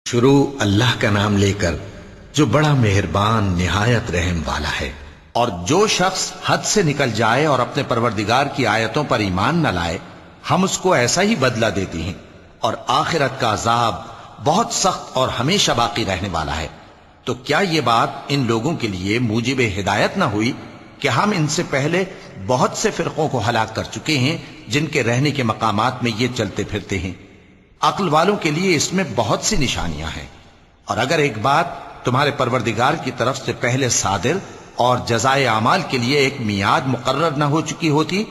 شروع اللہ کا نام لے کر جو بڑا مہربان نہایت رحم والا ہے۔ اور جو شخص حد سے نکل جائے اور اپنے پروردگار کی آیتوں پر ایمان نہ لائے ہم اس کو ایسا ہی بدلہ دیتے ہیں، اور آخرت کا عذاب بہت سخت اور ہمیشہ باقی رہنے والا ہے۔ تو کیا یہ بات ان لوگوں کے لیے موجب ہدایت نہ ہوئی کہ ہم ان سے پہلے بہت سے فرقوں کو ہلاک کر چکے ہیں جن کے رہنے کے مقامات میں یہ چلتے پھرتے ہیں۔ عقل والوں کے لیے اس میں بہت سی نشانیاں ہیں۔ اور اگر ایک بات تمہارے پروردگار کی طرف سے پہلے صادر اور جزائے اعمال کے لیے ایک میعاد مقرر نہ ہو چکی ہوتی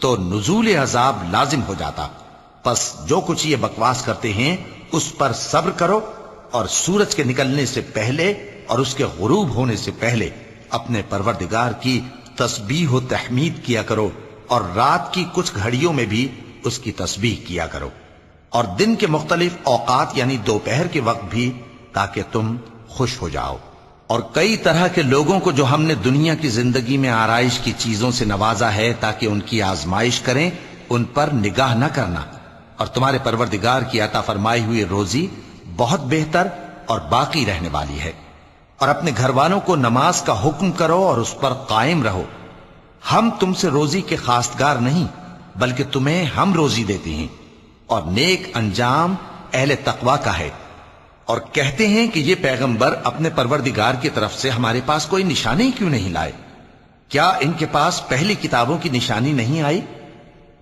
تو نزول عذاب لازم ہو جاتا۔ پس جو کچھ یہ بکواس کرتے ہیں اس پر صبر کرو، اور سورج کے نکلنے سے پہلے اور اس کے غروب ہونے سے پہلے اپنے پروردگار کی تسبیح و تحمید کیا کرو، اور رات کی کچھ گھڑیوں میں بھی اس کی تسبیح کیا کرو، اور دن کے مختلف اوقات یعنی دوپہر کے وقت بھی، تاکہ تم خوش ہو جاؤ۔ اور کئی طرح کے لوگوں کو جو ہم نے دنیا کی زندگی میں آرائش کی چیزوں سے نوازا ہے تاکہ ان کی آزمائش کریں، ان پر نگاہ نہ کرنا، اور تمہارے پروردگار کی عطا فرمائی ہوئی روزی بہت بہتر اور باقی رہنے والی ہے۔ اور اپنے گھر والوں کو نماز کا حکم کرو اور اس پر قائم رہو۔ ہم تم سے روزی کے خواستگار نہیں، بلکہ تمہیں ہم روزی دیتے ہیں، اور نیک انجام اہل تقوی کا ہے۔ اور کہتے ہیں کہ یہ پیغمبر اپنے پروردگار کی طرف سے ہمارے پاس کوئی نشانی کیوں نہیں لائے؟ کیا ان کے پاس پہلی کتابوں کی نشانی نہیں آئی؟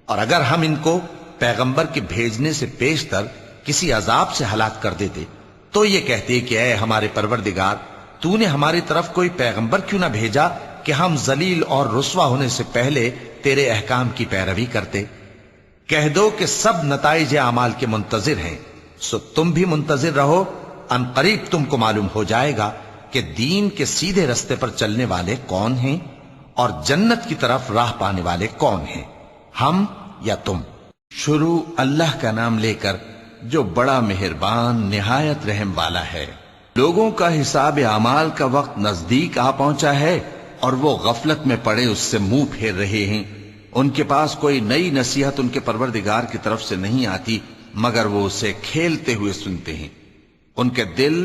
اور اگر ہم ان کو پیغمبر کے بھیجنے سے پیشتر کسی عذاب سے ہلاک کر دیتے تو یہ کہتے کہ اے ہمارے پروردگار، تو نے ہماری طرف کوئی پیغمبر کیوں نہ بھیجا کہ ہم ذلیل اور رسوا ہونے سے پہلے تیرے احکام کی پیروی کرتے۔ کہہ دو کہ سب نتائج اعمال کے منتظر ہیں، سو تم بھی منتظر رہو، ان قریب تم کو معلوم ہو جائے گا کہ دین کے سیدھے رستے پر چلنے والے کون ہیں اور جنت کی طرف راہ پانے والے کون ہیں، ہم یا تم۔ شروع اللہ کا نام لے کر جو بڑا مہربان نہایت رحم والا ہے۔ لوگوں کا حساب اعمال کا وقت نزدیک آ پہنچا ہے اور وہ غفلت میں پڑے اس سے منہ پھیر رہے ہیں۔ ان کے پاس کوئی نئی نصیحت ان کے پروردگار کی طرف سے نہیں آتی مگر وہ اسے کھیلتے ہوئے سنتے ہیں۔ ان کے دل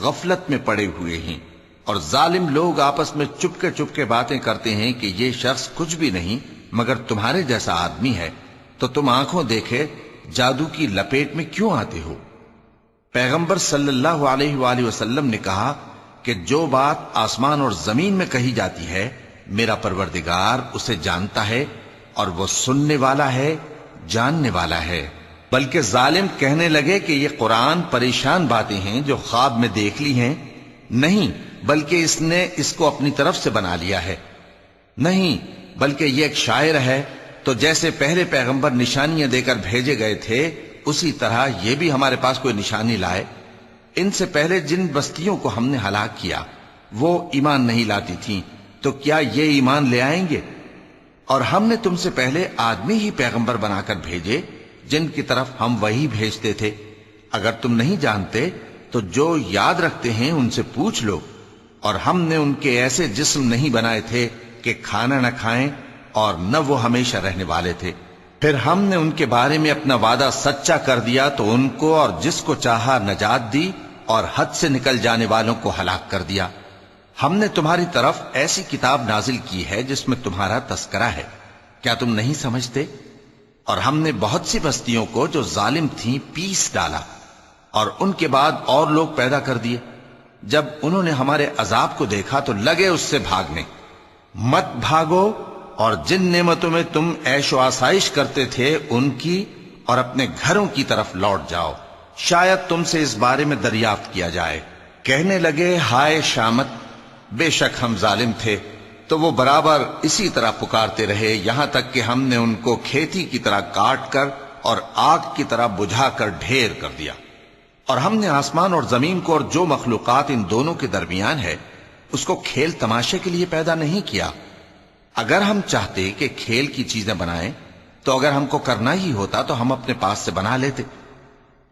غفلت میں پڑے ہوئے ہیں، اور ظالم لوگ آپس میں چپ کے باتیں کرتے ہیں کہ یہ شخص کچھ بھی نہیں مگر تمہارے جیسا آدمی ہے، تو تم آنکھوں دیکھے جادو کی لپیٹ میں کیوں آتے ہو؟ پیغمبر صلی اللہ علیہ وآلہ وسلم نے کہا کہ جو بات آسمان اور زمین میں کہی جاتی ہے میرا پروردگار اسے جانتا ہے، اور وہ سننے والا ہے، جاننے والا ہے۔ بلکہ ظالم کہنے لگے کہ یہ قرآن پریشان باتیں ہیں جو خواب میں دیکھ لی ہیں، نہیں بلکہ اس نے اس کو اپنی طرف سے بنا لیا ہے، نہیں بلکہ یہ ایک شاعر ہے۔ تو جیسے پہلے پیغمبر نشانیاں دے کر بھیجے گئے تھے اسی طرح یہ بھی ہمارے پاس کوئی نشانی لائے۔ ان سے پہلے جن بستیوں کو ہم نے ہلاک کیا وہ ایمان نہیں لاتی تھیں، تو کیا یہ ایمان لے آئیں گے؟ اور ہم نے تم سے پہلے آدمی ہی پیغمبر بنا کر بھیجے جن کی طرف ہم وہی بھیجتے تھے۔ اگر تم نہیں جانتے تو جو یاد رکھتے ہیں ان سے پوچھ لو۔ اور ہم نے ان کے ایسے جسم نہیں بنائے تھے کہ کھانا نہ کھائیں اور نہ وہ ہمیشہ رہنے والے تھے۔ پھر ہم نے ان کے بارے میں اپنا وعدہ سچا کر دیا تو ان کو اور جس کو چاہا نجات دی، اور حد سے نکل جانے والوں کو ہلاک کر دیا۔ ہم نے تمہاری طرف ایسی کتاب نازل کی ہے جس میں تمہارا تذکرہ ہے، کیا تم نہیں سمجھتے؟ اور ہم نے بہت سی بستیوں کو جو ظالم تھیں پیس ڈالا، اور ان کے بعد اور لوگ پیدا کر دیے۔ جب انہوں نے ہمارے عذاب کو دیکھا تو لگے اس سے بھاگنے۔ مت بھاگو، اور جن نعمتوں میں تم عیش و آسائش کرتے تھے ان کی اور اپنے گھروں کی طرف لوٹ جاؤ، شاید تم سے اس بارے میں دریافت کیا جائے۔ کہنے لگے ہائے شامت، بے شک ہم ظالم تھے۔ تو وہ برابر اسی طرح پکارتے رہے یہاں تک کہ ہم نے ان کو کھیتی کی طرح کاٹ کر اور آگ کی طرح بجھا کر ڈھیر کر دیا۔ اور ہم نے آسمان اور زمین کو اور جو مخلوقات ان دونوں کے درمیان ہے اس کو کھیل تماشے کے لیے پیدا نہیں کیا۔ اگر ہم چاہتے کہ کھیل کی چیزیں بنائیں تو اگر ہم کو کرنا ہی ہوتا تو ہم اپنے پاس سے بنا لیتے،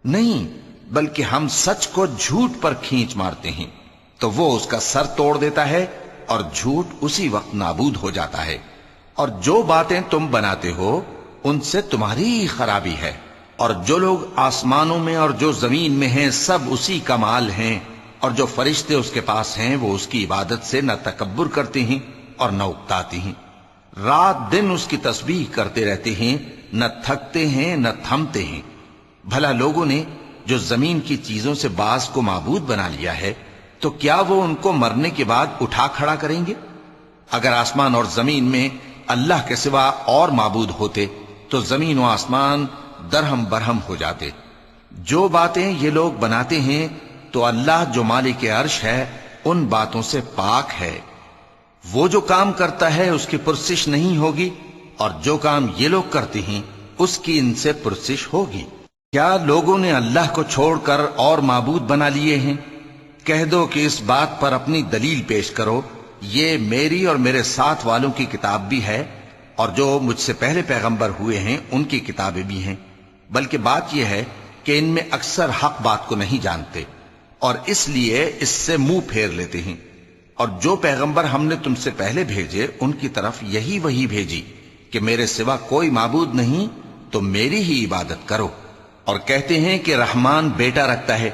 نہیں بلکہ ہم سچ کو جھوٹ پر کھینچ مارتے ہیں تو وہ اس کا سر توڑ دیتا ہے اور جھوٹ اسی وقت نابود ہو جاتا ہے۔ اور جو باتیں تم بناتے ہو ان سے تمہاری ہی خرابی ہے، اور جو لوگ آسمانوں میں اور جو زمین میں ہیں سب اسی کا مال ہیں، اور جو فرشتے اس کے پاس ہیں وہ اس کی عبادت سے نہ تکبر کرتے ہیں اور نہ اکتاتے ہیں، رات دن اس کی تسبیح کرتے رہتے ہیں، نہ تھکتے ہیں نہ تھمتے ہیں۔ بھلا لوگوں نے جو زمین کی چیزوں سے بعض کو معبود بنا لیا ہے، تو کیا وہ ان کو مرنے کے بعد اٹھا کھڑا کریں گے؟ اگر آسمان اور زمین میں اللہ کے سوا اور معبود ہوتے تو زمین و آسمان درہم برہم ہو جاتے۔ جو باتیں یہ لوگ بناتے ہیں تو اللہ جو مالک عرش ہے ان باتوں سے پاک ہے۔ وہ جو کام کرتا ہے اس کی پرسش نہیں ہوگی، اور جو کام یہ لوگ کرتے ہیں اس کی ان سے پرسش ہوگی۔ کیا لوگوں نے اللہ کو چھوڑ کر اور معبود بنا لیے ہیں؟ کہہ دو کہ اس بات پر اپنی دلیل پیش کرو، یہ میری اور میرے ساتھ والوں کی کتاب بھی ہے، اور جو مجھ سے پہلے پیغمبر ہوئے ہیں ان کی کتابیں بھی ہیں، بلکہ بات یہ ہے کہ ان میں اکثر حق بات کو نہیں جانتے، اور اس لیے اس سے منہ پھیر لیتے ہیں۔ اور جو پیغمبر ہم نے تم سے پہلے بھیجے ان کی طرف یہی وحی بھیجی کہ میرے سوا کوئی معبود نہیں تو میری ہی عبادت کرو، اور کہتے ہیں کہ رحمان بیٹا رکھتا ہے،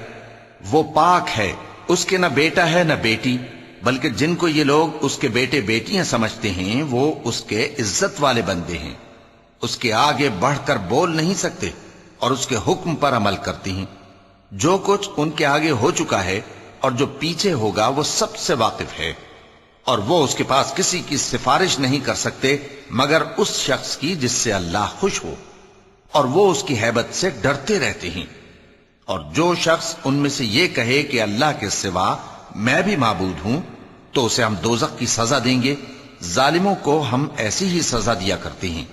وہ پاک ہے، اس کے نہ بیٹا ہے نہ بیٹی، بلکہ جن کو یہ لوگ اس کے بیٹے بیٹیاں سمجھتے ہیں وہ اس کے عزت والے بندے ہیں، اس کے آگے بڑھ کر بول نہیں سکتے اور اس کے حکم پر عمل کرتے ہیں۔ جو کچھ ان کے آگے ہو چکا ہے اور جو پیچھے ہوگا وہ سب سے واقف ہے، اور وہ اس کے پاس کسی کی سفارش نہیں کر سکتے مگر اس شخص کی جس سے اللہ خوش ہو، اور وہ اس کی ہیبت سے ڈرتے رہتے ہیں۔ اور جو شخص ان میں سے یہ کہے کہ اللہ کے سوا میں بھی معبود ہوں تو اسے ہم دوزخ کی سزا دیں گے، ظالموں کو ہم ایسی ہی سزا دیا کرتے ہیں۔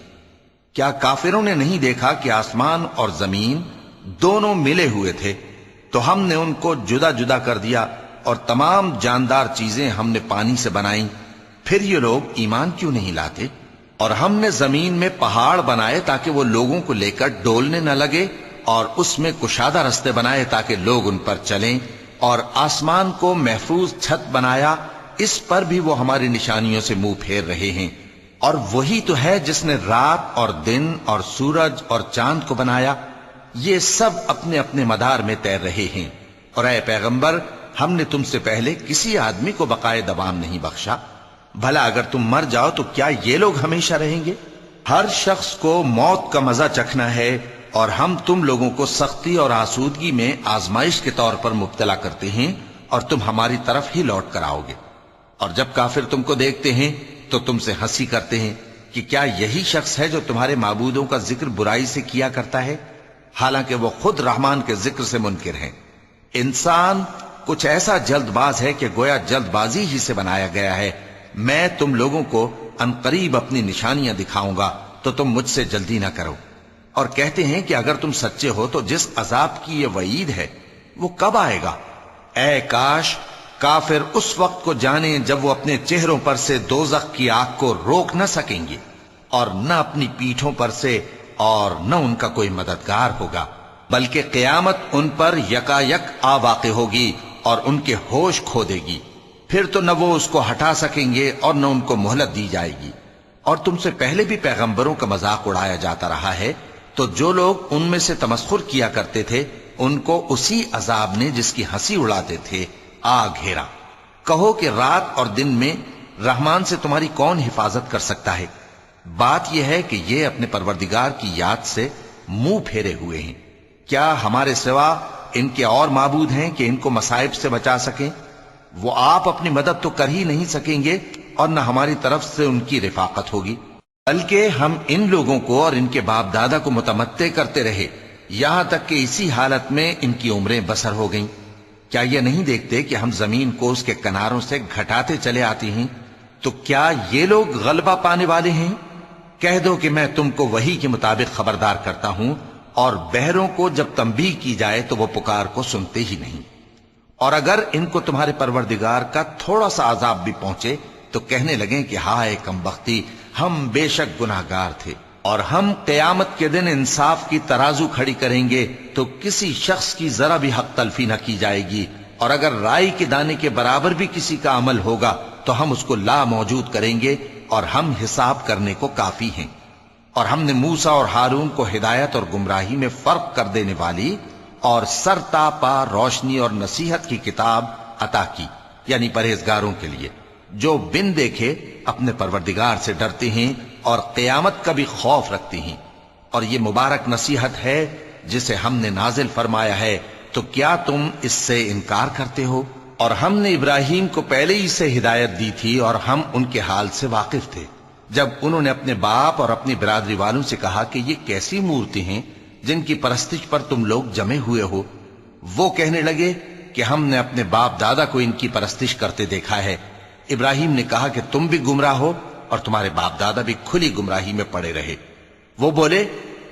کیا کافروں نے نہیں دیکھا کہ آسمان اور زمین دونوں ملے ہوئے تھے تو ہم نے ان کو جدا جدا کر دیا، اور تمام جاندار چیزیں ہم نے پانی سے بنائیں، پھر یہ لوگ ایمان کیوں نہیں لاتے؟ اور ہم نے زمین میں پہاڑ بنائے تاکہ وہ لوگوں کو لے کر ڈولنے نہ لگے، اور اس میں کشادہ رستے بنائے تاکہ لوگ ان پر چلیں، اور آسمان کو محفوظ چھت بنایا، اس پر بھی وہ ہماری نشانیوں سے منہ پھیر رہے ہیں۔ اور وہی تو ہے جس نے رات اور دن اور سورج اور چاند کو بنایا، یہ سب اپنے اپنے مدار میں تیر رہے ہیں۔ اور اے پیغمبر، ہم نے تم سے پہلے کسی آدمی کو بقائے دوام نہیں بخشا، بھلا اگر تم مر جاؤ تو کیا یہ لوگ ہمیشہ رہیں گے؟ ہر شخص کو موت کا مزہ چکھنا ہے، اور ہم تم لوگوں کو سختی اور آسودگی میں آزمائش کے طور پر مبتلا کرتے ہیں، اور تم ہماری طرف ہی لوٹ کر آؤ گے۔ اور جب کافر تم کو دیکھتے ہیں تو تم سے ہنسی کرتے ہیں کہ کیا یہی شخص ہے جو تمہارے معبودوں کا ذکر برائی سے کیا کرتا ہے، حالانکہ وہ خود رحمان کے ذکر سے منکر ہیں۔ انسان کچھ ایسا جلد باز ہے کہ گویا جلد بازی ہی سے بنایا گیا ہے۔ میں تم لوگوں کو عنقریب اپنی نشانیاں دکھاؤں گا تو تم مجھ سے جلدی نہ کرو۔ اور کہتے ہیں کہ اگر تم سچے ہو تو جس عذاب کی یہ وعید ہے وہ کب آئے گا؟ اے کاش کافر اس وقت کو جانیں جب وہ اپنے چہروں پر سے دوزخ کی آگ کو روک نہ سکیں گے، اور نہ اپنی پیٹھوں پر سے، اور نہ ان کا کوئی مددگار ہوگا، بلکہ قیامت ان پر یکا یک آ واقع ہوگی اور ان کے ہوش کھو دے گی، پھر تو نہ وہ اس کو ہٹا سکیں گے اور نہ ان کو مہلت دی جائے گی۔ اور تم سے پہلے بھی پیغمبروں کا مذاق اڑایا جاتا رہا ہے، تو جو لوگ ان میں سے تمسخر کیا کرتے تھے ان کو اسی عذاب نے جس کی ہنسی اڑاتے تھے آ گھیرا۔ کہو کہ رات اور دن میں رحمان سے تمہاری کون حفاظت کر سکتا ہے؟ بات یہ ہے کہ یہ اپنے پروردگار کی یاد سے منہ پھیرے ہوئے ہیں۔ کیا ہمارے سوا ان کے اور معبود ہیں کہ ان کو مصائب سے بچا سکیں؟ وہ آپ اپنی مدد تو کر ہی نہیں سکیں گے، اور نہ ہماری طرف سے ان کی رفاقت ہوگی، بلکہ ہم ان لوگوں کو اور ان کے باپ دادا کو متمتع کرتے رہے، یہاں تک کہ اسی حالت میں ان کی عمریں بسر ہو گئیں۔ کیا یہ نہیں دیکھتے کہ ہم زمین کو اس کے کناروں سے گھٹاتے چلے آتے ہیں؟ تو کیا یہ لوگ غلبہ پانے والے ہیں؟ کہہ دو کہ میں تم کو وحی کے مطابق خبردار کرتا ہوں، اور بہروں کو جب تنبیہ کی جائے تو وہ پکار کو سنتے ہی نہیں۔ اور اگر ان کو تمہارے پروردگار کا تھوڑا سا عذاب بھی پہنچے تو کہنے لگیں کہ ہائے کم بختی، ہم بے شک گناہگار تھے۔ اور ہم قیامت کے دن انصاف کی ترازو کھڑی کریں گے تو کسی شخص کی ذرا بھی حق تلفی نہ کی جائے گی، اور اگر رائی کے دانے کے برابر بھی کسی کا عمل ہوگا تو ہم اس کو لا موجود کریں گے، اور ہم حساب کرنے کو کافی ہیں۔ اور ہم نے موسیٰ اور ہارون کو ہدایت اور گمراہی میں فرق کر دینے والی اور سر تا پا روشنی اور نصیحت کی کتاب عطا کی، یعنی پرہیزگاروں کے لیے جو بن دیکھے اپنے پروردگار سے ڈرتے ہیں اور قیامت کا بھی خوف رکھتے ہیں۔ اور یہ مبارک نصیحت ہے جسے ہم نے نازل فرمایا ہے، تو کیا تم اس سے انکار کرتے ہو؟ اور ہم نے ابراہیم کو پہلے ہی سے ہدایت دی تھی اور ہم ان کے حال سے واقف تھے جب انہوں نے اپنے باپ اور اپنی برادری والوں سے کہا کہ یہ کیسی مورتی ہیں جن کی پرستش پر تم لوگ جمے ہوئے ہو۔ وہ کہنے لگے کہ ہم نے اپنے باپ دادا کو ان کی پرستش کرتے دیکھا ہے۔ ابراہیم نے کہا کہ تم بھی گمراہ ہو اور تمہارے باپ دادا بھی کھلی گمراہی میں پڑے رہے۔ وہ بولے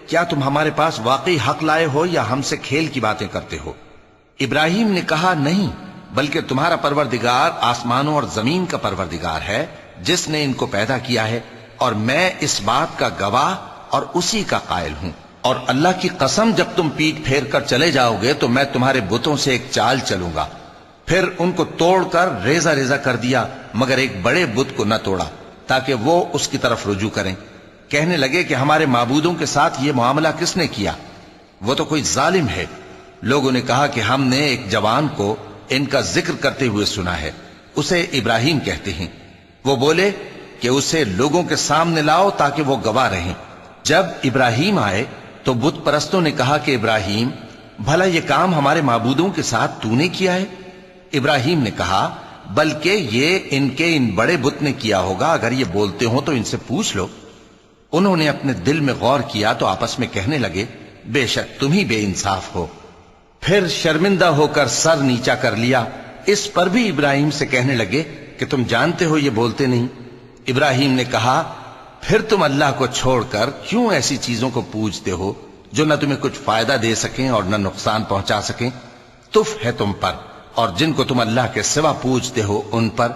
کیا تم ہمارے پاس واقعی حق لائے ہو یا ہم سے کھیل کی باتیں کرتے ہو؟ ابراہیم نے کہا نہیں، بلکہ تمہارا پروردگار آسمانوں اور زمین کا پروردگار ہے جس نے ان کو پیدا کیا ہے، اور میں اس بات کا گواہ اور اسی کا قائل ہوں۔ اور اللہ کی قسم جب تم پیٹ پھیر کر چلے جاؤ گے تو میں تمہارے بتوں سے ایک چال چلوں گا۔ پھر ان کو توڑ کر ریزہ ریزہ کر دیا، مگر ایک بڑے بت کو نہ توڑا تاکہ وہ اس کی طرف رجوع کریں۔ کہنے لگے کہ ہمارے معبودوں کے ساتھ یہ معاملہ کس نے کیا؟ وہ تو کوئی ظالم ہے۔ لوگوں نے کہا کہ ہم نے ایک جوان کو ان کا ذکر کرتے ہوئے سنا ہے، اسے ابراہیم کہتے ہیں۔ وہ بولے کہ اسے لوگوں کے سامنے لاؤ تاکہ وہ گواہ رہیں۔ جب ابراہیم آئے تو بت پرستوں نے کہا کہ ابراہیم، بھلا یہ کام ہمارے معبودوں کے ساتھ تو نے کیا ہے؟ ابراہیم نے کہا بلکہ یہ ان کے ان بڑے بت نے کیا ہوگا، اگر یہ بولتے ہوں تو ان سے پوچھ لو۔ انہوں نے اپنے دل میں غور کیا تو آپس میں کہنے لگے بے شک تم ہی بے انصاف ہو۔ پھر شرمندہ ہو کر سر نیچا کر لیا۔ اس پر بھی ابراہیم سے کہنے لگے کہ تم جانتے ہو یہ بولتے نہیں۔ ابراہیم نے کہا پھر تم اللہ کو چھوڑ کر کیوں ایسی چیزوں کو پوجتے ہو جو نہ تمہیں کچھ فائدہ دے سکیں اور نہ نقصان پہنچا سکیں؟ تف ہے تم پر اور جن کو تم اللہ کے سوا پوجتے ہو ان پر،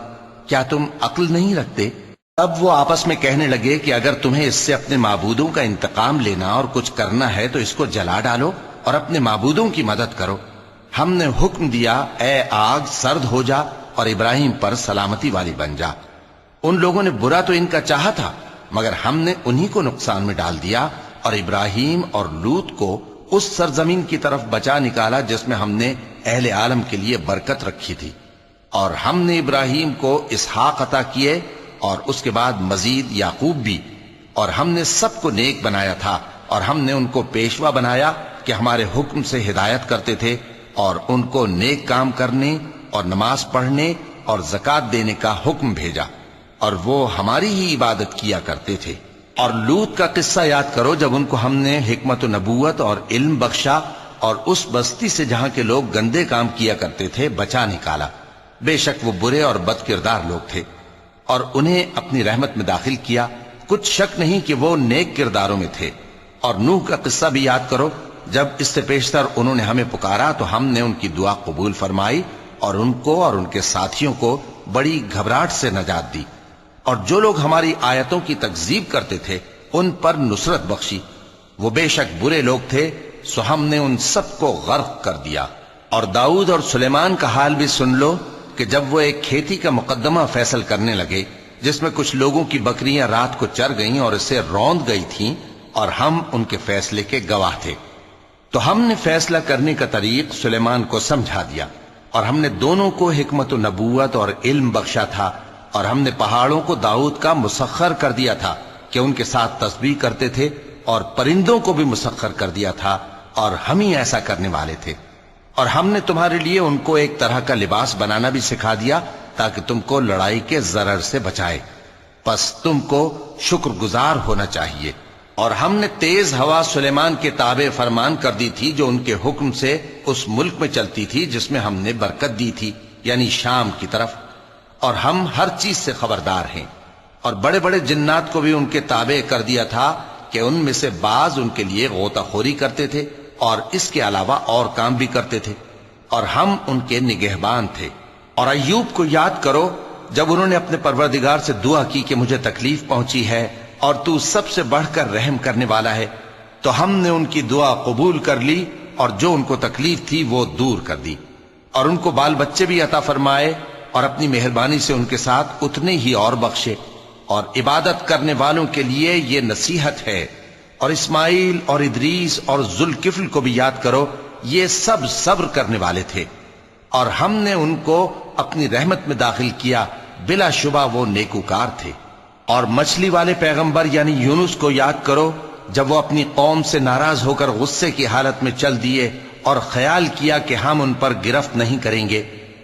کیا تم عقل نہیں رکھتے؟ اب وہ آپس میں کہنے لگے کہ اگر تمہیں اس سے اپنے معبودوں کا انتقام لینا اور کچھ کرنا ہے تو اس کو جلا ڈالو اور اپنے معبودوں کی مدد کرو۔ ہم نے حکم دیا اے آگ سرد ہو جا اور ابراہیم پر سلامتی والی بن جا۔ ان لوگوں نے برا تو ان کا چاہا تھا، مگر ہم نے انہی کو نقصان میں ڈال دیا اور ابراہیم اور لوط کو اس سرزمین کی طرف بچا نکالا جس میں ہم نے اہل عالم کے لیے برکت رکھی تھی۔ اور ہم نے ابراہیم کو اسحاق عطا کیے اور اس کے بعد مزید یعقوب بھی، اور ہم نے سب کو نیک بنایا تھا، اور ہم نے ان کو پیشوا بنایا کہ ہمارے حکم سے ہدایت کرتے تھے، اور ان کو نیک کام کرنے اور نماز پڑھنے اور زکوٰۃ دینے کا حکم بھیجا، اور وہ ہماری ہی عبادت کیا کرتے تھے۔ اور لوط کا قصہ یاد کرو جب ان کو ہم نے حکمت و نبوت اور علم بخشا اور اس بستی سے جہاں کے لوگ گندے کام کیا کرتے تھے بچا نکالا۔ بے شک وہ برے اور بد کردار لوگ تھے، اور انہیں اپنی رحمت میں داخل کیا، کچھ شک نہیں کہ وہ نیک کرداروں میں تھے۔ اور نوح کا قصہ بھی یاد کرو جب اس سے پیشتر انہوں نے ہمیں پکارا تو ہم نے ان کی دعا قبول فرمائی اور ان کو اور ان کے ساتھیوں کو بڑی گھبراہٹ سے نجات دی۔ اور جو لوگ ہماری آیتوں کی تکذیب کرتے تھے ان پر نصرت بخشی، وہ بے شک برے لوگ تھے، سو ہم نے ان سب کو غرق کر دیا۔ اور داؤد اور سلیمان کا حال بھی سن لو کہ جب وہ ایک کھیتی کا مقدمہ فیصل کرنے لگے جس میں کچھ لوگوں کی بکریاں رات کو چر گئیں اور اسے روند گئی تھیں، اور ہم ان کے فیصلے کے گواہ تھے، تو ہم نے فیصلہ کرنے کا طریق سلیمان کو سمجھا دیا، اور ہم نے دونوں کو حکمت و نبوت اور علم بخشا تھا، اور ہم نے پہاڑوں کو داؤد کا مسخر کر دیا تھا کہ ان کے ساتھ تسبیح کرتے تھے، اور پرندوں کو بھی مسخر کر دیا تھا، اور ہم ہی ایسا کرنے والے تھے۔ اور ہم نے تمہارے لیے ان کو ایک طرح کا لباس بنانا بھی سکھا دیا تاکہ تم کو لڑائی کے ضرر سے بچائے، پس تم کو شکر گزار ہونا چاہیے۔ اور ہم نے تیز ہوا سلیمان کے تابع فرمان کر دی تھی جو ان کے حکم سے اس ملک میں چلتی تھی جس میں ہم نے برکت دی تھی، یعنی شام کی طرف، اور ہم ہر چیز سے خبردار ہیں۔ اور بڑے بڑے جنات کو بھی ان کے تابع کر دیا تھا کہ ان میں سے بعض ان کے لیے غوطہ خوری کرتے تھے اور اس کے علاوہ اور کام بھی کرتے تھے، اور ہم ان کے نگہبان تھے۔ اور ایوب کو یاد کرو جب انہوں نے اپنے پروردگار سے دعا کی کہ مجھے تکلیف پہنچی ہے اور تو سب سے بڑھ کر رحم کرنے والا ہے، تو ہم نے ان کی دعا قبول کر لی اور جو ان کو تکلیف تھی وہ دور کر دی، اور ان کو بال بچے بھی عطا فرمائے، اور اپنی مہربانی سے ان کے ساتھ اتنے ہی اور بخشے۔ اور عبادت کرنے والوں کے لیے یہ نصیحت ہے اور اسماعیل اور ادریس اور ذوالکفل کو بھی یاد کرو، یہ سب صبر کرنے والے تھے اور ہم نے ان کو اپنی رحمت میں داخل کیا، بلا شبہ وہ نیکوکار تھے۔ اور مچھلی والے پیغمبر یعنی یونس کو یاد کرو، جب وہ اپنی قوم سے ناراض ہو کر غصے کی حالت میں چل دیے اور خیال کیا کہ ہم ان پر گرفت نہیں کریں گے،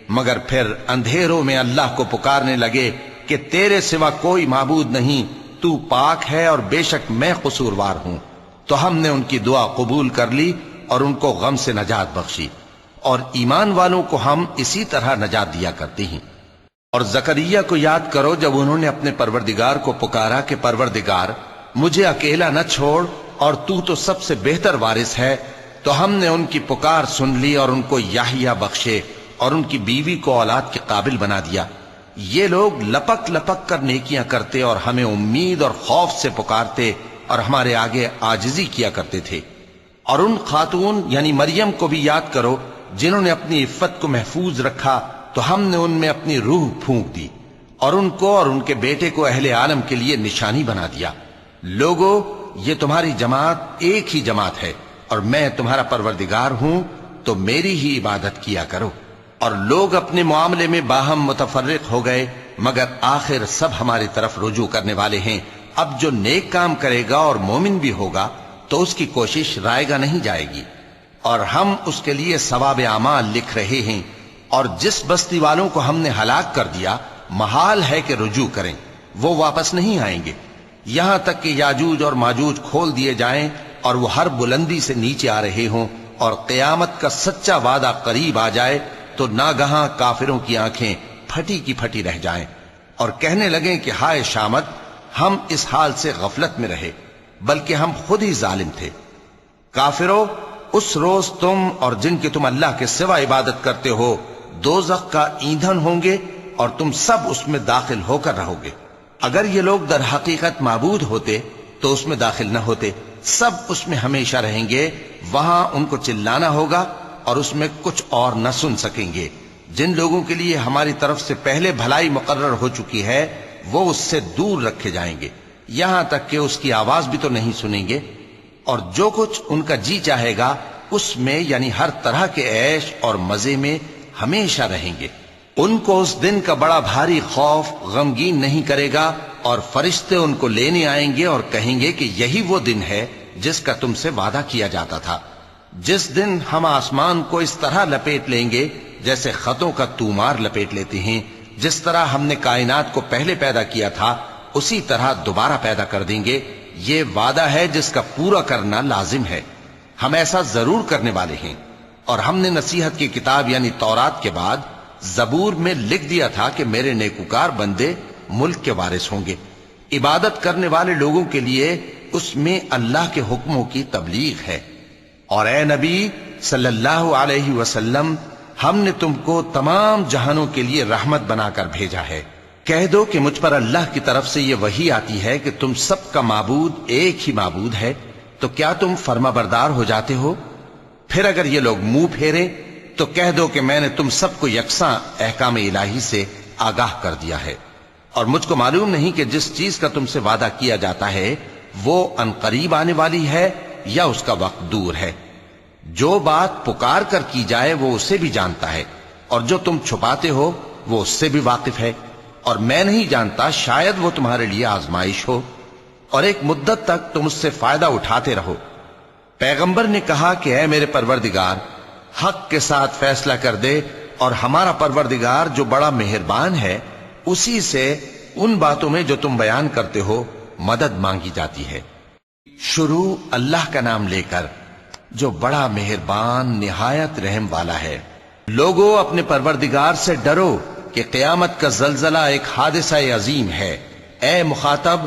مگر پھر اندھیروں میں اللہ کو پکارنے لگے کہ تیرے سوا کوئی معبود نہیں، تو پاک ہے اور بے شک میں قصوروار ہوں، تو ہم نے ان کی دعا قبول کر لی اور ان کو غم سے نجات بخشی، اور ایمان والوں کو ہم اسی طرح نجات دیا کرتے ہیں۔ اور زکریا کو یاد کرو، جب انہوں نے اپنے پروردگار کو پکارا کہ پروردگار مجھے اکیلا نہ چھوڑ اور تو سب سے بہتر وارث ہے، تو ہم نے ان کی پکار سن لی اور ان کو یحییٰ بخشے اور ان کی بیوی کو اولاد کے قابل بنا دیا۔ یہ لوگ لپک لپک کر نیکیاں کرتے اور ہمیں امید اور خوف سے پکارتے اور ہمارے آگے عاجزی کیا کرتے تھے۔ اور ان خاتون یعنی مریم کو بھی یاد کرو، جنہوں نے اپنی عفت کو محفوظ رکھا، تو ہم نے ان میں اپنی روح پھونک دی اور ان کو اور ان کے بیٹے کو اہل عالم کے لیے نشانی بنا دیا۔ لوگو، یہ تمہاری جماعت ایک ہی جماعت ہے اور میں تمہارا پروردگار ہوں، تو میری ہی عبادت کیا کرو۔ اور لوگ اپنے معاملے میں باہم متفرق ہو گئے، مگر آخر سب ہماری طرف رجوع کرنے والے ہیں۔ اب جو نیک کام کرے گا اور مومن بھی ہوگا تو اس کی کوشش رائے گا نہیں جائے گی، اور ہم اس کے لیے ثواب اعمال لکھ رہے ہیں۔ اور جس بستی والوں کو ہم نے ہلاک کر دیا، محال ہے کہ رجوع کریں، وہ واپس نہیں آئیں گے، یہاں تک کہ یاجوج اور ماجوج کھول دیے جائیں اور وہ ہر بلندی سے نیچے آ رہے ہوں، اور قیامت کا سچا وعدہ قریب آ جائے تو ناگہاں کافروں کی آنکھیں پھٹی کی پھٹی رہ جائیں اور کہنے لگیں کہ ہائے شامت، ہم اس حال سے غفلت میں رہے، بلکہ ہم خود ہی ظالم تھے۔ کافروں، اس روز تم اور جن کی تم اللہ کے سوا عبادت کرتے ہو دوزخ کا ایندھن ہوں گے اور تم سب اس میں داخل ہو کر رہو گے۔ اگر یہ لوگ در حقیقت معبود ہوتے تو اس میں داخل نہ ہوتے، سب اس میں ہمیشہ رہیں گے، وہاں ان کو چلانا ہوگا اور اس میں کچھ اور نہ سن سکیں گے۔ جن لوگوں کے لیے ہماری طرف سے پہلے بھلائی مقرر ہو چکی ہے وہ اس سے دور رکھے جائیں گے، یہاں تک کہ اس کی آواز بھی تو نہیں سنیں گے، اور جو کچھ ان کا جی چاہے گا اس میں یعنی ہر طرح کے عیش اور مزے میں ہمیشہ رہیں گے۔ ان کو اس دن کا بڑا بھاری خوف غمگین نہیں کرے گا، اور فرشتے ان کو لینے آئیں گے اور کہیں گے کہ یہی وہ دن ہے جس کا تم سے وعدہ کیا جاتا تھا، جس دن ہم آسمان کو اس طرح لپیٹ لیں گے جیسے خطوں کا تومار لپیٹ لیتے ہیں، جس طرح ہم نے کائنات کو پہلے پیدا کیا تھا اسی طرح دوبارہ پیدا کر دیں گے۔ یہ وعدہ ہے جس کا پورا کرنا لازم ہے، ہم ایسا ضرور کرنے والے ہیں۔ اور ہم نے نصیحت کی کتاب یعنی تورات کے بعد زبور میں لکھ دیا تھا کہ میرے نیکوکار بندے ملک کے وارث ہوں گے۔ عبادت کرنے والے لوگوں کے لیے اس میں اللہ کے حکموں کی تبلیغ ہے۔ اور اے نبی صلی اللہ علیہ وسلم، ہم نے تم کو تمام جہانوں کے لیے رحمت بنا کر بھیجا ہے۔ کہہ دو کہ مجھ پر اللہ کی طرف سے یہ وحی آتی ہے کہ تم سب کا معبود ایک ہی معبود ہے، تو کیا تم فرما بردار ہو جاتے ہو؟ پھر اگر یہ لوگ منہ پھیریں تو کہہ دو کہ میں نے تم سب کو یکساں احکام الہی سے آگاہ کر دیا ہے، اور مجھ کو معلوم نہیں کہ جس چیز کا تم سے وعدہ کیا جاتا ہے وہ عنقریب آنے والی ہے یا اس کا وقت دور ہے۔ جو بات پکار کر کی جائے وہ اسے بھی جانتا ہے، اور جو تم چھپاتے ہو وہ اس سے بھی واقف ہے، اور میں نہیں جانتا، شاید وہ تمہارے لیے آزمائش ہو، اور ایک مدت تک تم اس سے فائدہ اٹھاتے رہو۔ پیغمبر نے کہا کہ اے میرے پروردگار، حق کے ساتھ فیصلہ کر دے، اور ہمارا پروردگار جو بڑا مہربان ہے اسی سے ان باتوں میں جو تم بیان کرتے ہو مدد مانگی جاتی ہے۔ شروع اللہ کا نام لے کر جو بڑا مہربان نہایت رحم والا ہے۔ لوگو، اپنے پروردگار سے ڈرو کہ قیامت کا زلزلہ ایک حادثہ عظیم ہے۔ اے مخاطب،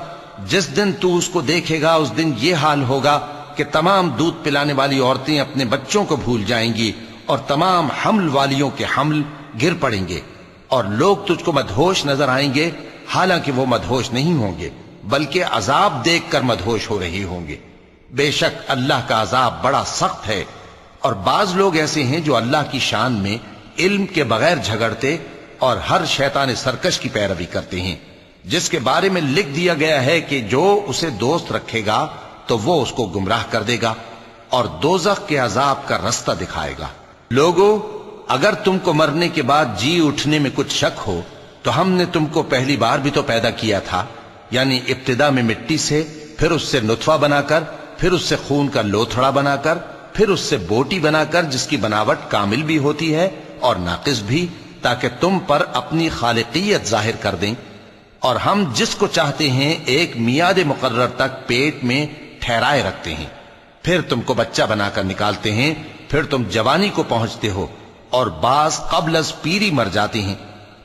جس دن تو اس کو دیکھے گا اس دن یہ حال ہوگا کہ تمام دودھ پلانے والی عورتیں اپنے بچوں کو بھول جائیں گی، اور تمام حمل والیوں کے حمل گر پڑیں گے، اور لوگ تجھ کو مدہوش نظر آئیں گے، حالانکہ وہ مدہوش نہیں ہوں گے بلکہ عذاب دیکھ کر مدہوش ہو رہے ہوں گے۔ بے شک اللہ کا عذاب بڑا سخت ہے۔ اور بعض لوگ ایسے ہیں جو اللہ کی شان میں علم کے بغیر جھگڑتے اور ہر شیطان سرکش کی پیروی کرتے ہیں، جس کے بارے میں لکھ دیا گیا ہے کہ جو اسے دوست رکھے گا تو وہ اس کو گمراہ کر دے گا اور دوزخ کے عذاب کا رستہ دکھائے گا۔ لوگو، اگر تم کو مرنے کے بعد جی اٹھنے میں کچھ شک ہو تو ہم نے تم کو پہلی بار بھی تو پیدا کیا تھا، یعنی ابتدا میں مٹی سے، پھر اس سے نطفہ بنا کر، پھر اس سے خون کا لوتھڑا بنا کر، پھر اس سے بوٹی بنا کر جس کی بناوٹ کامل بھی ہوتی ہے اور ناقص بھی، تاکہ تم پر اپنی خالقیت ظاہر کر دیں۔ اور ہم جس کو چاہتے ہیں ایک میعاد مقرر تک پیٹ میں ٹھہرائے رکھتے ہیں، پھر تم کو بچہ بنا کر نکالتے ہیں، پھر تم جوانی کو پہنچتے ہو، اور بعض قبل از پیری مر جاتے ہیں،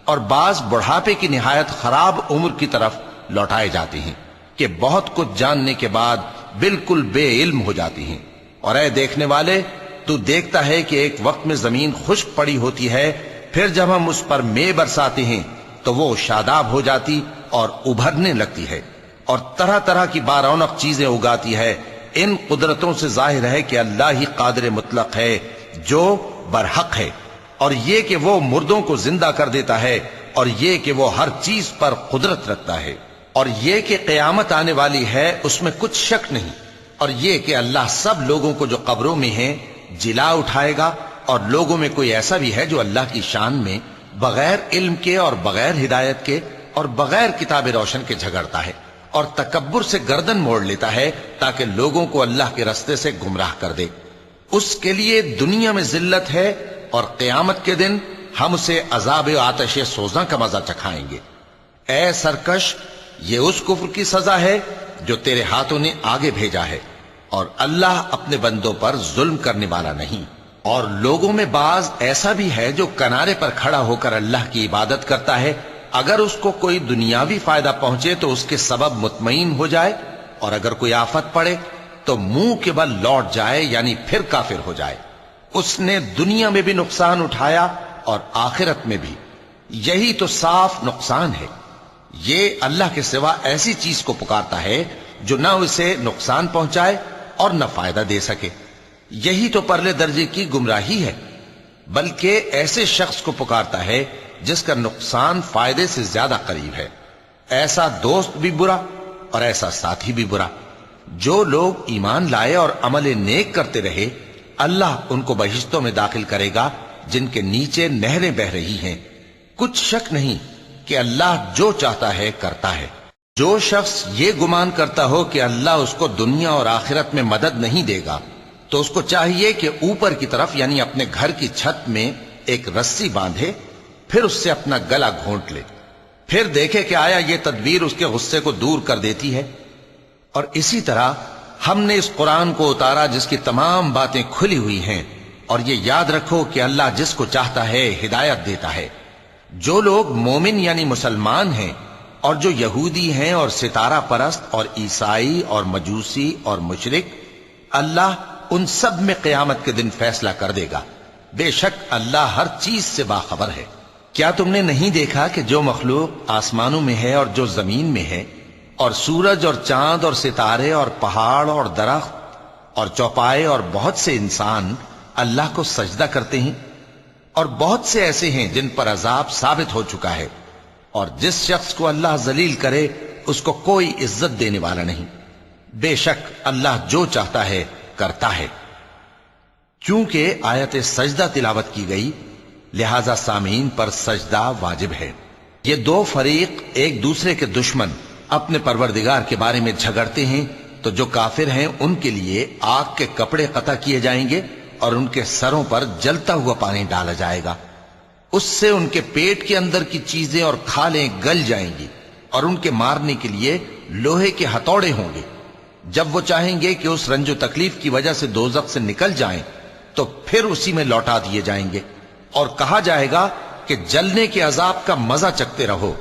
اور بعض بڑھاپے کی نہایت خراب عمر کی طرف لوٹائے جاتے ہیں کہ بہت کچھ جاننے کے بعد بالکل بے علم ہو جاتی ہیں۔ اور اے دیکھنے والے، تو دیکھتا ہے کہ ایک وقت میں زمین خشک پڑی ہوتی ہے، پھر جب ہم اس پر مے برساتے ہیں تو وہ شاداب ہو جاتی اور ابھرنے لگتی ہے اور طرح طرح کی بارونق چیزیں اگاتی ہے۔ ان قدرتوں سے ظاہر ہے کہ اللہ ہی قادر مطلق ہے جو برحق ہے، اور یہ کہ وہ مردوں کو زندہ کر دیتا ہے، اور یہ کہ وہ ہر چیز پر قدرت رکھتا ہے، اور یہ کہ قیامت آنے والی ہے اس میں کچھ شک نہیں، اور یہ کہ اللہ سب لوگوں کو جو قبروں میں ہیں جلا اٹھائے گا، اور لوگوں میں کوئی ایسا بھی ہے جو اللہ کی شان میں بغیر علم کے اور بغیر ہدایت کے اور بغیر کتاب روشن کے جھگڑتا ہے اور تکبر سے گردن موڑ لیتا ہے تاکہ لوگوں کو اللہ کے رستے سے گمراہ کر دے۔ اس کے لیے دنیا میں ذلت ہے، اور قیامت کے دن ہم اسے عذاب آتش سوزاں کا مزہ چکھائیں گے۔ اے سرکش، یہ اس کفر کی سزا ہے جو تیرے ہاتھوں نے آگے بھیجا ہے، اور اللہ اپنے بندوں پر ظلم کرنے والا نہیں۔ اور لوگوں میں بعض ایسا بھی ہے جو کنارے پر کھڑا ہو کر اللہ کی عبادت کرتا ہے، اگر اس کو کوئی دنیاوی فائدہ پہنچے تو اس کے سبب مطمئن ہو جائے، اور اگر کوئی آفت پڑے تو منہ کے بل لوٹ جائے، یعنی پھر کافر ہو جائے۔ اس نے دنیا میں بھی نقصان اٹھایا اور آخرت میں بھی، یہی تو صاف نقصان ہے۔ یہ اللہ کے سوا ایسی چیز کو پکارتا ہے جو نہ اسے نقصان پہنچائے اور نہ فائدہ دے سکے، یہی تو پرلے درجے کی گمراہی ہے۔ بلکہ ایسے شخص کو پکارتا ہے جس کا نقصان فائدے سے زیادہ قریب ہے۔ ایسا دوست بھی برا اور ایسا ساتھی بھی برا۔ جو لوگ ایمان لائے اور عمل نیک کرتے رہے، اللہ ان کو بہشتوں میں داخل کرے گا جن کے نیچے نہریں بہ رہی ہیں۔ کچھ شک نہیں کہ اللہ جو چاہتا ہے کرتا ہے۔ جو شخص یہ گمان کرتا ہو کہ اللہ اس کو دنیا اور آخرت میں مدد نہیں دے گا، تو اس کو چاہیے کہ اوپر کی طرف یعنی اپنے گھر کی چھت میں ایک رسی باندھے، پھر اس سے اپنا گلا گھونٹ لے، پھر دیکھے کہ آیا یہ تدبیر اس کے غصے کو دور کر دیتی ہے۔ اور اسی طرح ہم نے اس قرآن کو اتارا جس کی تمام باتیں کھلی ہوئی ہیں، اور یہ یاد رکھو کہ اللہ جس کو چاہتا ہے ہدایت دیتا ہے۔ جو لوگ مومن یعنی مسلمان ہیں اور جو یہودی ہیں اور ستارہ پرست اور عیسائی اور مجوسی اور مشرک، اللہ ان سب میں قیامت کے دن فیصلہ کر دے گا۔ بے شک اللہ ہر چیز سے باخبر ہے۔ کیا تم نے نہیں دیکھا کہ جو مخلوق آسمانوں میں ہے اور جو زمین میں ہے، اور سورج اور چاند اور ستارے اور پہاڑ اور درخت اور چوپائے اور بہت سے انسان اللہ کو سجدہ کرتے ہیں، اور بہت سے ایسے ہیں جن پر عذاب ثابت ہو چکا ہے، اور جس شخص کو اللہ ذلیل کرے اس کو کوئی عزت دینے والا نہیں۔ بے شک اللہ جو چاہتا ہے کرتا ہے۔ چونکہ آیت سجدہ تلاوت کی گئی لہذا سامعین پر سجدہ واجب ہے۔ یہ دو فریق ایک دوسرے کے دشمن اپنے پروردگار کے بارے میں جھگڑتے ہیں، تو جو کافر ہیں ان کے لیے آگ کے کپڑے قطع کیے جائیں گے اور ان کے سروں پر جلتا ہوا پانی ڈالا جائے گا، اس سے ان کے پیٹ کے اندر کی چیزیں اور کھالیں گل جائیں گی، اور ان کے مارنے کے لیے لوہے کے ہتھوڑے ہوں گے۔ جب وہ چاہیں گے کہ اس رنج و تکلیف کی وجہ سے دوزخ سے نکل جائیں تو پھر اسی میں لوٹا دیے جائیں گے، اور کہا جائے گا کہ جلنے کے عذاب کا مزہ چکھتے رہو۔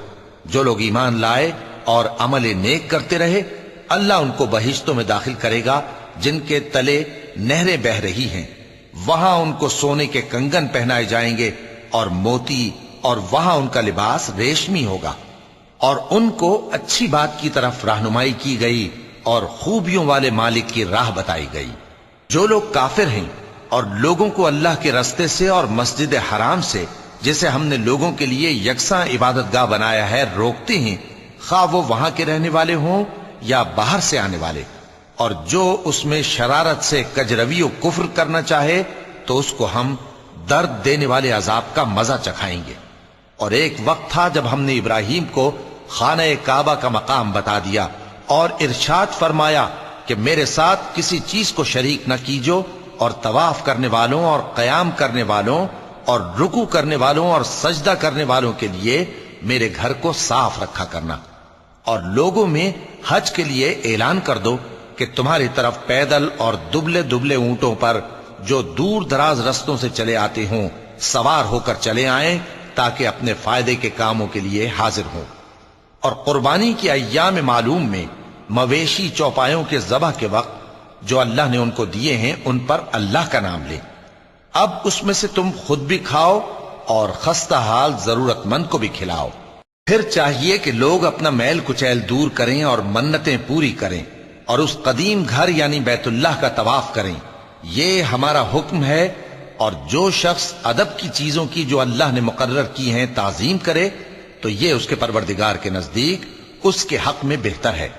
جو لوگ ایمان لائے اور عمل نیک کرتے رہے، اللہ ان کو بہشتوں میں داخل کرے گا جن کے تلے نہریں بہ رہی ہیں، وہاں ان کو سونے کے کنگن پہنائے جائیں گے اور موتی، اور وہاں ان کا لباس ریشمی ہوگا، اور ان کو اچھی بات کی طرف رہنمائی کی گئی اور خوبیوں والے مالک کی راہ بتائی گئی۔ جو لوگ کافر ہیں اور لوگوں کو اللہ کے رستے سے اور مسجد حرام سے جسے ہم نے لوگوں کے لیے یکساں عبادت گاہ بنایا ہے روکتے ہیں، خواہ وہ وہاں کے رہنے والے ہوں یا باہر سے آنے والے، اور جو اس میں شرارت سے کجروی و کفر کرنا چاہے تو اس کو ہم درد دینے والے عذاب کا مزہ چکھائیں گے۔ اور ایک وقت تھا جب ہم نے ابراہیم کو خانہ کعبہ کا مقام بتا دیا اور ارشاد فرمایا کہ میرے ساتھ کسی چیز کو شریک نہ کیجو، اور طواف کرنے والوں اور قیام کرنے والوں اور رکوع کرنے والوں اور سجدہ کرنے والوں کے لیے میرے گھر کو صاف رکھا کرنا، اور لوگوں میں حج کے لیے اعلان کر دو کہ تمہاری طرف پیدل اور دبلے دبلے اونٹوں پر جو دور دراز رستوں سے چلے آتے ہوں سوار ہو کر چلے آئیں تاکہ اپنے فائدے کے کاموں کے لیے حاضر ہوں۔ اور قربانی کی ایام معلوم میں مویشی چوپایوں کے ذبح کے وقت جو اللہ نے ان کو دیے ہیں ان پر اللہ کا نام لے۔ اب اس میں سے تم خود بھی کھاؤ اور خستہ حال ضرورت مند کو بھی کھلاؤ۔ پھر چاہیے کہ لوگ اپنا میل کچیل دور کریں اور منتیں پوری کریں اور اس قدیم گھر یعنی بیت اللہ کا طواف کریں، یہ ہمارا حکم ہے۔ اور جو شخص ادب کی چیزوں کی جو اللہ نے مقرر کی ہیں تعظیم کرے تو یہ اس کے پروردگار کے نزدیک اس کے حق میں بہتر ہے۔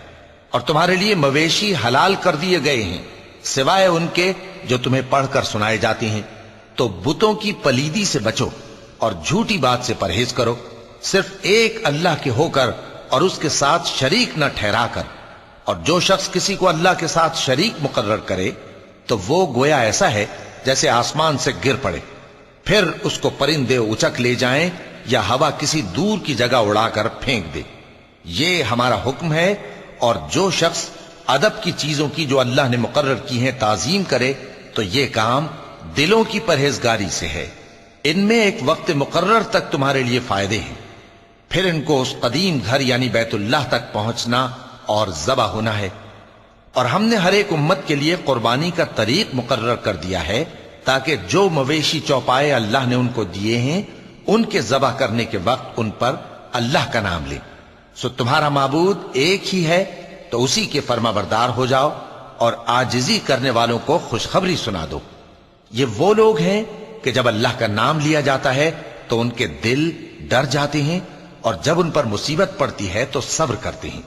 اور تمہارے لیے مویشی حلال کر دیے گئے ہیں سوائے ان کے جو تمہیں پڑھ کر سنائے جاتے ہیں، تو بتوں کی پلیدی سے بچو اور جھوٹی بات سے پرہیز کرو، صرف ایک اللہ کے ہو کر اور اس کے ساتھ شریک نہ ٹھہرا کر۔ اور جو شخص کسی کو اللہ کے ساتھ شریک مقرر کرے تو وہ گویا ایسا ہے جیسے آسمان سے گر پڑے، پھر اس کو پرندے اچک لے جائیں یا ہوا کسی دور کی جگہ اڑا کر پھینک دے۔ یہ ہمارا حکم ہے۔ اور جو شخص ادب کی چیزوں کی جو اللہ نے مقرر کی ہیں تعظیم کرے تو یہ کام دلوں کی پرہیزگاری سے ہے۔ ان میں ایک وقت مقرر تک تمہارے لیے فائدے ہیں، پھر ان کو اس قدیم گھر یعنی بیت اللہ تک پہنچنا اور ذبح ہونا ہے۔ اور ہم نے ہر ایک امت کے لیے قربانی کا طریق مقرر کر دیا ہے تاکہ جو مویشی چوپائے اللہ نے ان کو دیے ہیں ان کے ذبح کرنے کے وقت ان پر اللہ کا نام لیں۔ سو تمہارا معبود ایک ہی ہے تو اسی کے فرما بردار ہو جاؤ اور عاجزی کرنے والوں کو خوشخبری سنا دو۔ یہ وہ لوگ ہیں کہ جب اللہ کا نام لیا جاتا ہے تو ان کے دل ڈر جاتے ہیں، اور جب ان پر مصیبت پڑتی ہے تو صبر کرتے ہیں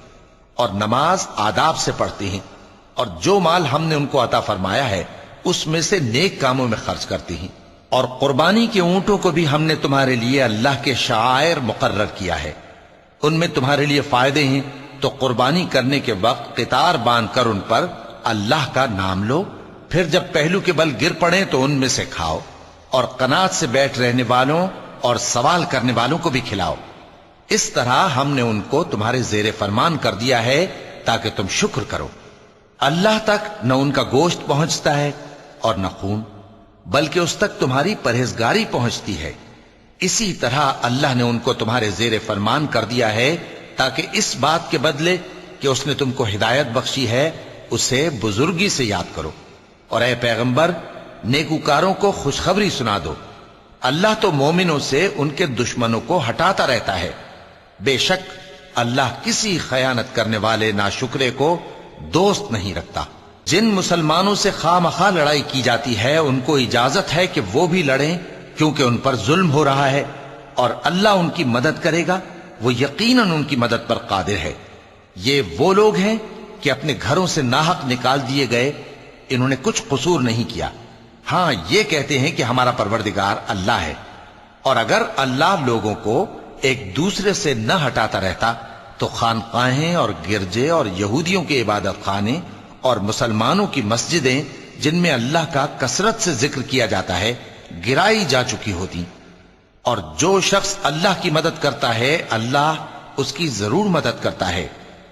اور نماز آداب سے پڑھتے ہیں، اور جو مال ہم نے ان کو عطا فرمایا ہے اس میں سے نیک کاموں میں خرچ کرتے ہیں۔ اور قربانی کے اونٹوں کو بھی ہم نے تمہارے لیے اللہ کے شعائر مقرر کیا ہے، ان میں تمہارے لیے فائدے ہیں، تو قربانی کرنے کے وقت قطار باندھ کر ان پر اللہ کا نام لو، پھر جب پہلو کے بل گر پڑیں تو ان میں سے کھاؤ، اور قناعت سے بیٹھ رہنے والوں اور سوال کرنے والوں کو بھی کھلاؤ۔ اس طرح ہم نے ان کو تمہارے زیر فرمان کر دیا ہے تاکہ تم شکر کرو۔ اللہ تک نہ ان کا گوشت پہنچتا ہے اور نہ خون، بلکہ اس تک تمہاری پرہیزگاری پہنچتی ہے۔ اسی طرح اللہ نے ان کو تمہارے زیر فرمان کر دیا ہے تاکہ اس بات کے بدلے کہ اس نے تم کو ہدایت بخشی ہے اسے بزرگی سے یاد کرو۔ اور اے پیغمبر، نیکوکاروں کو خوشخبری سنا دو، اللہ تو مومنوں سے ان کے دشمنوں کو ہٹاتا رہتا ہے۔ بے شک اللہ کسی خیانت کرنے والے ناشکرے کو دوست نہیں رکھتا۔ جن مسلمانوں سے خواہ مخواہ لڑائی کی جاتی ہے ان کو اجازت ہے کہ وہ بھی لڑیں، کیونکہ ان پر ظلم ہو رہا ہے، اور اللہ ان کی مدد کرے گا، وہ یقیناً ان کی مدد پر قادر ہے۔ یہ وہ لوگ ہیں کہ اپنے گھروں سے ناحق نکال دیے گئے، انہوں نے کچھ قصور نہیں کیا، ہاں یہ کہتے ہیں کہ ہمارا پروردگار اللہ ہے۔ اور اگر اللہ لوگوں کو ایک دوسرے سے نہ ہٹاتا رہتا تو خانقاہیں اور گرجے اور یہودیوں کے عبادت خانے اور مسلمانوں کی مسجدیں جن میں اللہ کا کثرت سے ذکر کیا جاتا ہے گرائی جا چکی ہوتی۔ اور جو شخص اللہ کی مدد کرتا ہے اللہ اس کی ضرور مدد کرتا ہے،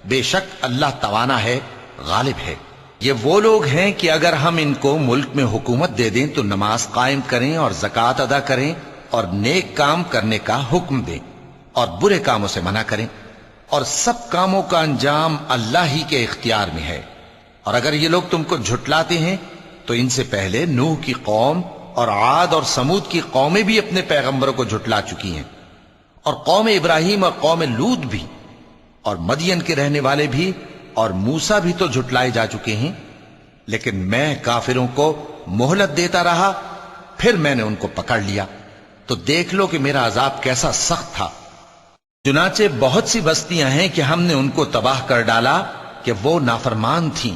بے شک اللہ توانا ہے، غالب ہے۔ یہ وہ لوگ ہیں کہ اگر ہم ان کو ملک میں حکومت دے دیں تو نماز قائم کریں اور زکوٰۃ ادا کریں اور نیک کام کرنے کا حکم دیں اور برے کاموں سے منع کریں، اور سب کاموں کا انجام اللہ ہی کے اختیار میں ہے۔ اور اگر یہ لوگ تم کو جھٹلاتے ہیں تو ان سے پہلے نوح کی قوم اور عاد اور سمود کی قومیں بھی اپنے پیغمبروں کو جھٹلا چکی ہیں، اور قوم ابراہیم اور قوم لوط بھی، اور مدین کے رہنے والے بھی، اور موسیٰ بھی تو جھٹلائے جا چکے ہیں۔ لیکن میں کافروں کو مہلت دیتا رہا، پھر میں نے ان کو پکڑ لیا، تو دیکھ لو کہ میرا عذاب کیسا سخت تھا۔ چنانچہ بہت سی بستیاں ہیں کہ ہم نے ان کو تباہ کر ڈالا کہ وہ نافرمان تھیں،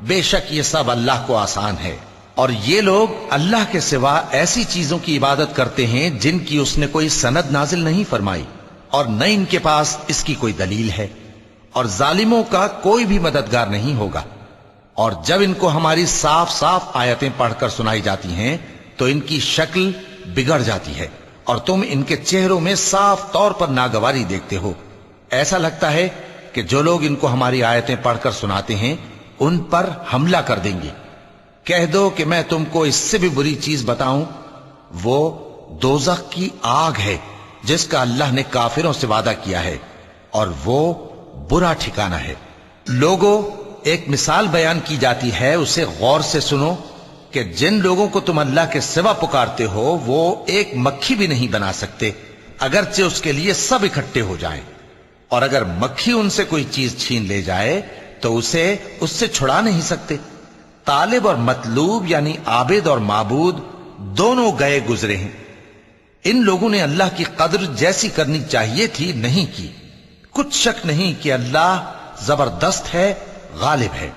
بے شک یہ سب اللہ کو آسان ہے۔ اور یہ لوگ اللہ کے سوا ایسی چیزوں کی عبادت کرتے ہیں جن کی اس نے کوئی سند نازل نہیں فرمائی، اور نہ ان کے پاس اس کی کوئی دلیل ہے، اور ظالموں کا کوئی بھی مددگار نہیں ہوگا۔ اور جب ان کو ہماری صاف صاف آیتیں پڑھ کر سنائی جاتی ہیں تو ان کی شکل بگڑ جاتی ہے، اور تم ان کے چہروں میں صاف طور پر ناگواری دیکھتے ہو۔ ایسا لگتا ہے کہ جو لوگ ان کو ہماری آیتیں پڑھ کر سناتے ہیں ان پر حملہ کر دیں گے۔ کہہ دو کہ میں تم کو اس سے بھی بری چیز بتاؤں، وہ دوزخ کی آگ ہے جس کا اللہ نے کافروں سے وعدہ کیا ہے، اور وہ برا ٹھکانہ ہے۔ لوگوں، ایک مثال بیان کی جاتی ہے، اسے غور سے سنو کہ جن لوگوں کو تم اللہ کے سوا پکارتے ہو وہ ایک مکھی بھی نہیں بنا سکتے اگرچہ اس کے لیے سب اکٹھے ہو جائیں، اور اگر مکھی ان سے کوئی چیز چھین لے جائے تو اسے اس سے چھڑا نہیں سکتے۔ طالب اور مطلوب یعنی عابد اور معبود دونوں گئے گزرے ہیں۔ ان لوگوں نے اللہ کی قدر جیسی کرنی چاہیے تھی نہیں کی۔ کچھ شک نہیں کہ اللہ زبردست ہے، غالب ہے۔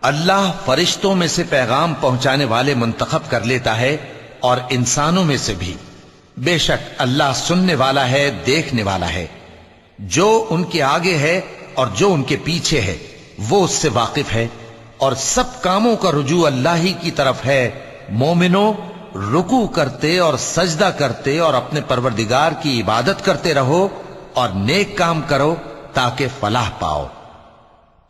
اللہ فرشتوں میں سے پیغام پہنچانے والے منتخب کر لیتا ہے اور انسانوں میں سے بھی۔ بے شک اللہ سننے والا ہے، دیکھنے والا ہے۔ جو ان کے آگے ہے اور جو ان کے پیچھے ہے وہ اس سے واقف ہے، اور سب کاموں کا رجوع اللہ ہی کی طرف ہے۔ مومنوں، رکوع کرتے اور سجدہ کرتے اور اپنے پروردگار کی عبادت کرتے رہو اور نیک کام کرو تاکہ فلاح پاؤ۔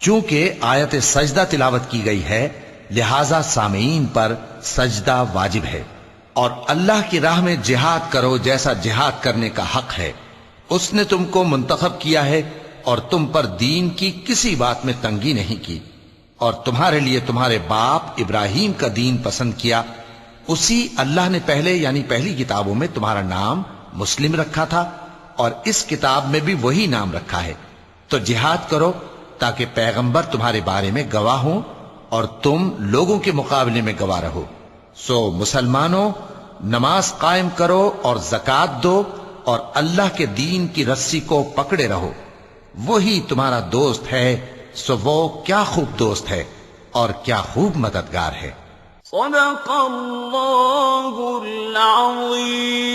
چونکہ آیت سجدہ تلاوت کی گئی ہے لہذا سامعین پر سجدہ واجب ہے، اور اللہ کی راہ میں جہاد کرو جیسا جہاد کرنے کا حق ہے۔ اس نے تم کو منتخب کیا ہے اور تم پر دین کی کسی بات میں تنگی نہیں کی، اور تمہارے لیے تمہارے باپ ابراہیم کا دین پسند کیا۔ اسی اللہ نے پہلے یعنی پہلی کتابوں میں تمہارا نام مسلم رکھا تھا، اور اس کتاب میں بھی وہی نام رکھا ہے۔ تو جہاد کرو تاکہ پیغمبر تمہارے بارے میں گواہ ہوں اور تم لوگوں کے مقابلے میں گواہ رہو۔ سو مسلمانوں، نماز قائم کرو اور زکوٰۃ دو اور اللہ کے دین کی رسی کو پکڑے رہو، وہی تمہارا دوست ہے۔ سو وہ کیا خوب دوست ہے اور کیا خوب مددگار ہے۔ صدق اللہ العظیم۔